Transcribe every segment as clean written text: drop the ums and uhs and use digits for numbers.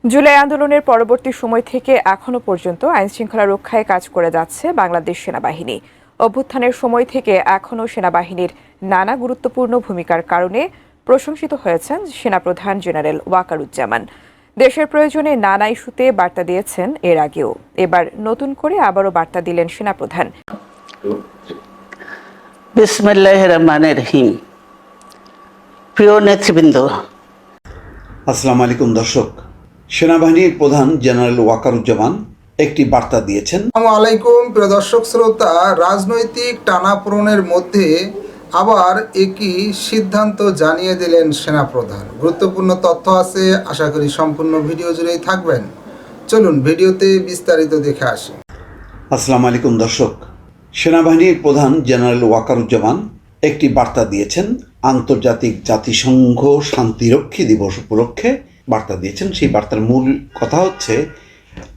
জুলাই আন্দোলনের পরবর্তী সময় থেকে এখনো পর্যন্ত আইনশৃঙ্খলা রক্ষায় কাজ করে যাচ্ছে বাংলাদেশ সেনাবাহিনী। অভ্যুত্থানের সময় থেকে এখনো সেনাবাহিনীর নানা গুরুত্বপূর্ণ ভূমিকার কারণে প্রশংসিত হয়েছেন সেনাপ্রধান জেনারেল ওয়াকারুজ্জামান। দেশের প্রয়োজনে নানা ইস্যুতে বার্তা দিয়েছেন এর আগেও। এবার নতুন করে আবারও বার্তা দিলেন সেনাপ্রধান। বিসমিল্লাহির রহমানির রহিম। প্রিয় নেতৃবৃন্দ, আসসালামু আলাইকুম দর্শক। সেনাবাহিনীর প্রধান জেনারেল ওয়াকারুজ্জামান একটি বার্তা দিয়েছেন। আসসালামু আলাইকুম প্রিয় দর্শক শ্রোতা। রাজনৈতিক টানাপোড়েনের মধ্যে আবার একই সিদ্ধান্ত জানিয়ে দিলেন সেনাপ্রধান। গুরুত্বপূর্ণ তথ্য আছে, আশা করি সম্পূর্ণ ভিডিও জুড়েই থাকবেন। চলুন ভিডিওতে বিস্তারিত দেখে আসি। আসসালামু আলাইকুম দর্শক। সেনাবাহিনীর প্রধান জেনারেল ওয়াকারুজ্জামান একটি বার্তা দিয়েছেন আন্তর্জাতিক জাতিসংঘ শান্তিরক্ষী দিবস উপলক্ষে বার্তা দিয়েছেন। সেই বার্তার মূল কথা হচ্ছে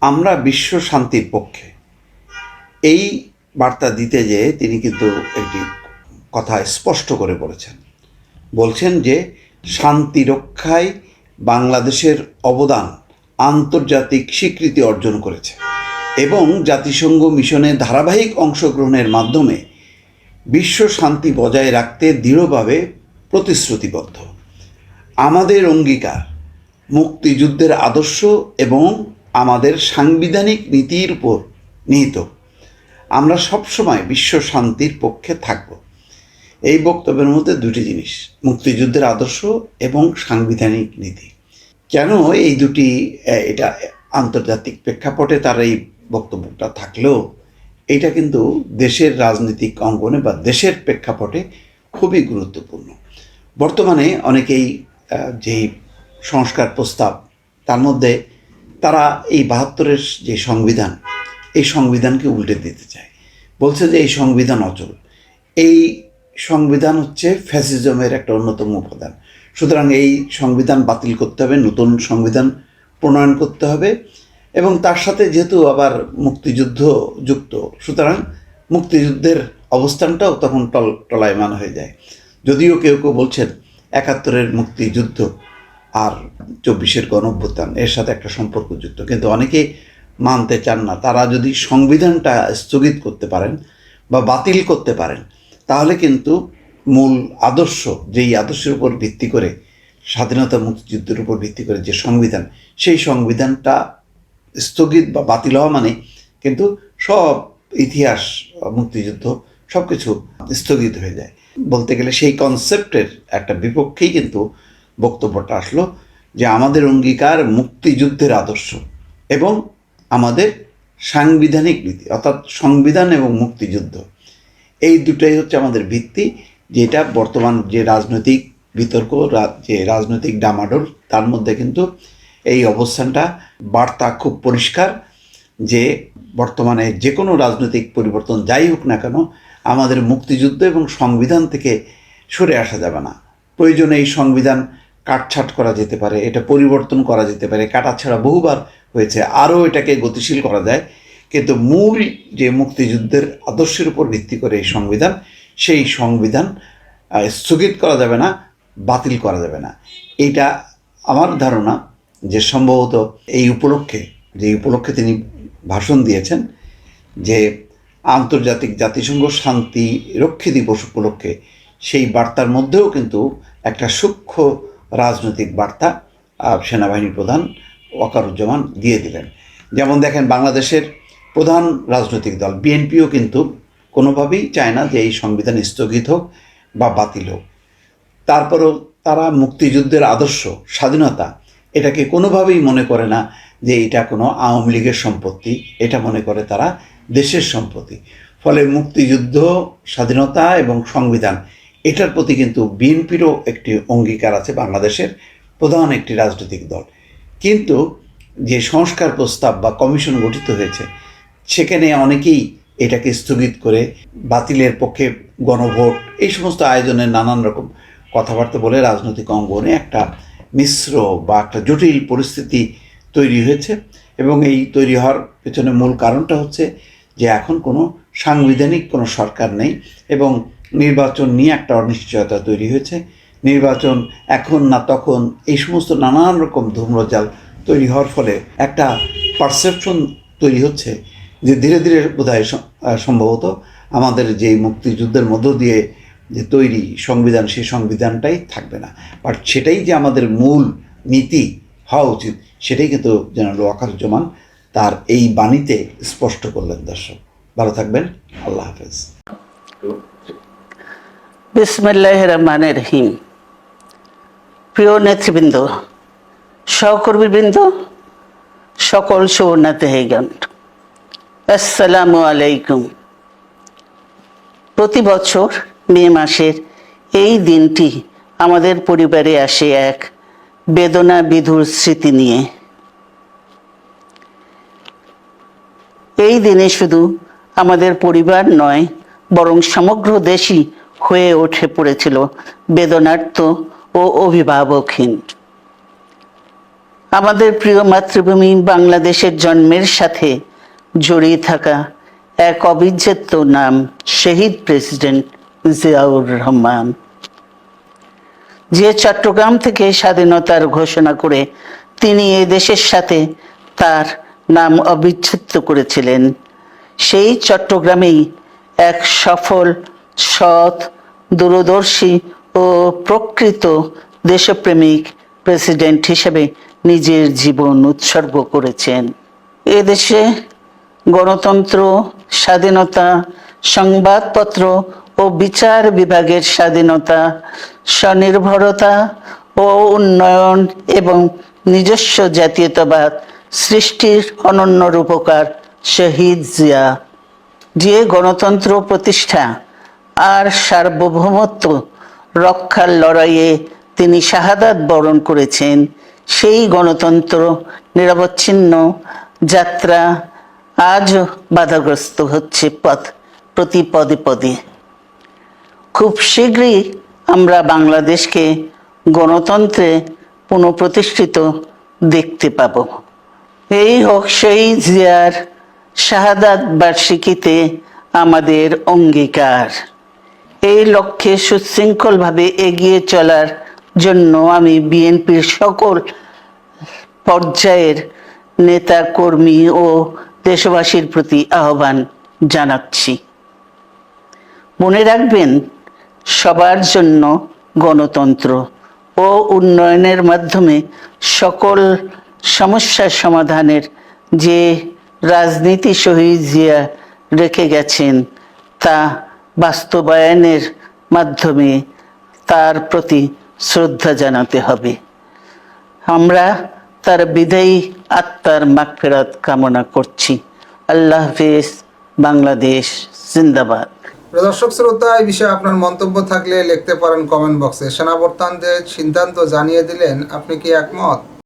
আমরা বিশ্ব শান্তির পক্ষে। এই বার্তা দিতে যেয়ে তিনি কিন্তু একটি কথা স্পষ্ট করে বলছেন যে শান্তি রক্ষায় বাংলাদেশের অবদান আন্তর্জাতিক স্বীকৃতি অর্জন করেছে এবং জাতিসংঘ মিশনে ধারাবাহিক অংশগ্রহণের মাধ্যমে বিশ্ব শান্তি বজায় রাখতে দৃঢ়ভাবে প্রতিশ্রুতিবদ্ধ। আমাদের অঙ্গীকার মুক্তিযুদ্ধের আদর্শ এবং আমাদের সাংবিধানিক নীতির উপর নিহিত। আমরা সবসময় বিশ্ব শান্তির পক্ষে থাকব। এই বক্তব্যের মধ্যে দুটি জিনিস, মুক্তিযুদ্ধের আদর্শ এবং সাংবিধানিক নীতি। কেন এই দুটি, এটা আন্তর্জাতিক প্রেক্ষাপটে তার এই বক্তব্যটা থাকলেও এটা কিন্তু দেশের রাজনৈতিক অঙ্গনে বা দেশের প্রেক্ষাপটে খুবই গুরুত্বপূর্ণ। বর্তমানে অনেকেই যেই সংস্কার প্রস্তাব, তার মধ্যে তারা এই ৭২-এর যে সংবিধান, এই সংবিধানকে উল্টে দিতে চায়। বলছে যে এই সংবিধান অচল, এই সংবিধান হচ্ছে ফ্যাসিজমের একটা অন্যতম উপাদান। সুতরাং এই সংবিধান বাতিল করতে হবে, নতুন সংবিধান প্রণয়ন করতে হবে এবং তার সাথে যেহেতু আবার মুক্তিযুদ্ধ যুক্ত, সুতরাং মুক্তিযুদ্ধের অবস্থানটাও তখন টলায়মান হয়ে যায়। যদিও কেউ কেউ বলছেন ৭১-এর মুক্তিযুদ্ধ আর ২৪-এর গণঅভ্যুত্থান এর সাথে একটা সম্পর্কযুক্ত, কিন্তু অনেকে মানতে চান না। তারা যদি সংবিধানটা স্থগিত করতে পারেন বা বাতিল করতে পারেন, তাহলে কিন্তু মূল আদর্শ, যেই আদর্শের উপর ভিত্তি করে স্বাধীনতা মুক্তিযুদ্ধের উপর ভিত্তি করে যে সংবিধান, সেই সংবিধানটা স্থগিত বা বাতিল হওয়া মানে কিন্তু সব ইতিহাস, মুক্তিযুদ্ধ সব কিছু স্থগিত হয়ে যায়। বলতে গেলে সেই কনসেপ্টের একটা বিপক্ষেই কিন্তু বক্তব্যটা আসলো যে আমাদের অঙ্গীকার মুক্তিযুদ্ধের আদর্শ এবং আমাদের সাংবিধানিক নীতি, অর্থাৎ সংবিধান এবং মুক্তিযুদ্ধ, এই দুটাই হচ্ছে আমাদের ভিত্তি। যেটা বর্তমান যে রাজনৈতিক বিতর্ক, যে রাজনৈতিক ডামাডোল, তার মধ্যে কিন্তু এই অবস্থানটা, বার্তা খুব পরিষ্কার যে বর্তমানে যে কোনো রাজনৈতিক পরিবর্তন যাই হোক না কেন, আমাদের মুক্তিযুদ্ধ এবং সংবিধান থেকে সরে আসা যাবে না। প্রয়োজনে এই সংবিধান কাটছাঁট করা যেতে পারে, এটা পরিবর্তন করা যেতে পারে, কাটাছাড়া বহুবার হয়েছে, আরও এটাকে গতিশীল করা যায়, কিন্তু মূল যে মুক্তিযুদ্ধের আদর্শের উপর ভিত্তি করে এই সংবিধান, সেই সংবিধান স্থগিত করা যাবে না, বাতিল করা যাবে না। এইটা আমার ধারণা যে সম্ভবত এই উপলক্ষে, যে উপলক্ষে তিনি ভাষণ দিয়েছেন, যে আন্তর্জাতিক জাতিসংঘ শান্তি রক্ষী দিবস উপলক্ষে, সেই বার্তার মধ্যেও কিন্তু একটা সূক্ষ্ম রাজনৈতিক বার্তা সেনাবাহিনী প্রধান ওয়াকারুজ্জামান দিয়ে দিলেন। যেমন দেখেন, বাংলাদেশের প্রধান রাজনৈতিক দল বিএনপিও কিন্তু কোনোভাবেই চায় না যে এই সংবিধান স্থগিত হোক বা বাতিল হোক। তারপরেও তারা মুক্তিযুদ্ধের আদর্শ, স্বাধীনতা, এটাকে কোনোভাবেই মনে করে না যে এটা কোনো আওয়ামী লীগের সম্পত্তি, এটা মনে করে তারা দেশের সম্পত্তি। ফলে মুক্তিযুদ্ধ, স্বাধীনতা এবং সংবিধান, এটার প্রতি কিন্তু বিএনপিরও একটি অঙ্গীকার আছে, বাংলাদেশের প্রধান একটি রাজনৈতিক দল। কিন্তু যে সংস্কার প্রস্তাব বা কমিশন গঠিত হয়েছে, সেখানে অনেকেই এটাকে স্থগিত করে বাতিলের পক্ষে গণভোট, এই সমস্ত আয়োজনের নানান রকম কথাবার্তা বলে রাজনৈতিক অঙ্গনে একটা মিশ্র বা একটা জটিল পরিস্থিতি তৈরি হয়েছে। এবং এই তৈরি হওয়ার পেছনে মূল কারণটা হচ্ছে যে এখন কোনো সাংবিধানিক কোনো সরকার নেই এবং নির্বাচন নিয়ে একটা অনিশ্চয়তা তৈরি হয়েছে। নির্বাচন এখন না তখন, এই সমস্ত নানান রকম ধূম্রজাল তৈরি হওয়ার ফলে একটা পারসেপশন তৈরি হচ্ছে যে ধীরে ধীরে বোধহয় সম্ভবত আমাদের যে মুক্তিযুদ্ধের মধ্য দিয়ে যে তৈরি সংবিধান, সেই সংবিধানটাই থাকবে না। বাট সেটাই যে আমাদের মূল নীতি হওয়া উচিত, সেটাই কিন্তু জেনারেল ওয়াকারুজ্জামান তার এই বাণীতে স্পষ্ট করলেন। দর্শক ভালো থাকবেন, আল্লাহ হাফেজ। বিসমিল্লাহির রহমানির রহিম। প্রিয় নেতৃবৃন্দ, সহকর্মীবৃন্দ, সকল সুবর্ণাতিথিগণ, আসসালামু আলাইকুম। প্রতি বছর মে মাসের এই দিনটি আমাদের পরিবারে আসে এক বেদনা বিধুর স্মৃতি নিয়ে। এই দিনে শুধু আমাদের পরিবার নয়, বরং সমগ্র দেশই হয়ে উঠে পড়েছিল বেদনার্ত ও অভিভাবকহীন। আমাদের প্রিয় মাতৃভূমি বাংলাদেশের জন্মের সাথে জড়িয়ে থাকা এক অবিচ্ছেদ্য নাম শহীদ প্রেসিডেন্ট জিয়াউর রহমান, যে চট্টগ্রাম থেকে স্বাধীনতার ঘোষণা করে তিনি এ দেশের সাথে তার নাম অবিচ্ছেদ্য করেছিলেন। সেই চট্টগ্রামেই এক সফল, সৎ, দূরদর্শী ও প্রকৃত দেশপ্রেমিক প্রেসিডেন্ট হিসেবে নিজের জীবন উৎসর্গ করেছেন। এদেশে গণতন্ত্র, স্বাধীনতা, সংবাদপত্র ও বিচার বিভাগের স্বাধীনতা, স্বনির্ভরতা ও উন্নয়ন এবং নিজস্ব জাতীয়তাবাদ সৃষ্টির অনন্য রূপকার শহীদ জিয়া, যে গণতন্ত্র প্রতিষ্ঠা আর সার্বভৌমত্ব রক্ষার লড়াইয়ে তিনি শাহাদাত বরণ করেছেন, সেই গণতন্ত্র নিরবচ্ছিন্ন যাত্রা আজও বাধাগ্রস্ত হচ্ছে প্রতি পদে পদে। খুব শীঘ্রই আমরা বাংলাদেশকে গণতন্ত্রে পুনঃপ্রতিষ্ঠিত দেখতে পাব। এই হোক শহীদ জিয়ার শাহাদাত বার্ষিকীতে আমাদের অঙ্গীকার। এই লক্ষ্যে সুশৃঙ্খলভাবে এগিয়ে চলার জন্য আমি বিএনপির সকল পর্যায়ের নেতা কর্মী ও দেশবাসীর প্রতি আহ্বান জানাচ্ছি। মনে রাখবেন, সবার জন্য গণতন্ত্র ও উন্নয়নের মাধ্যমে সকল সমস্যার সমাধানের যে রাজনীতি শহীদ জিয়া রেখে গেছেন, তা বাস্তবায়নের মাধ্যমে তার প্রতি শ্রদ্ধা জানাতে হবে। আমরা তার বিদায়ী আত্মার মাগফিরাত কামনা করছি। আল্লাহ হাফেজ। বাংলাদেশ জিন্দাবাদ। দর্শক শ্রোতা, এই বিষয়ে আপনার মন্তব্য থাকলে লিখতে পারেন কমেন্ট বক্সে। সেনাপ্রধান যে সিদ্ধান্ত জানিয়ে দিলেন, আপনি কি একমত?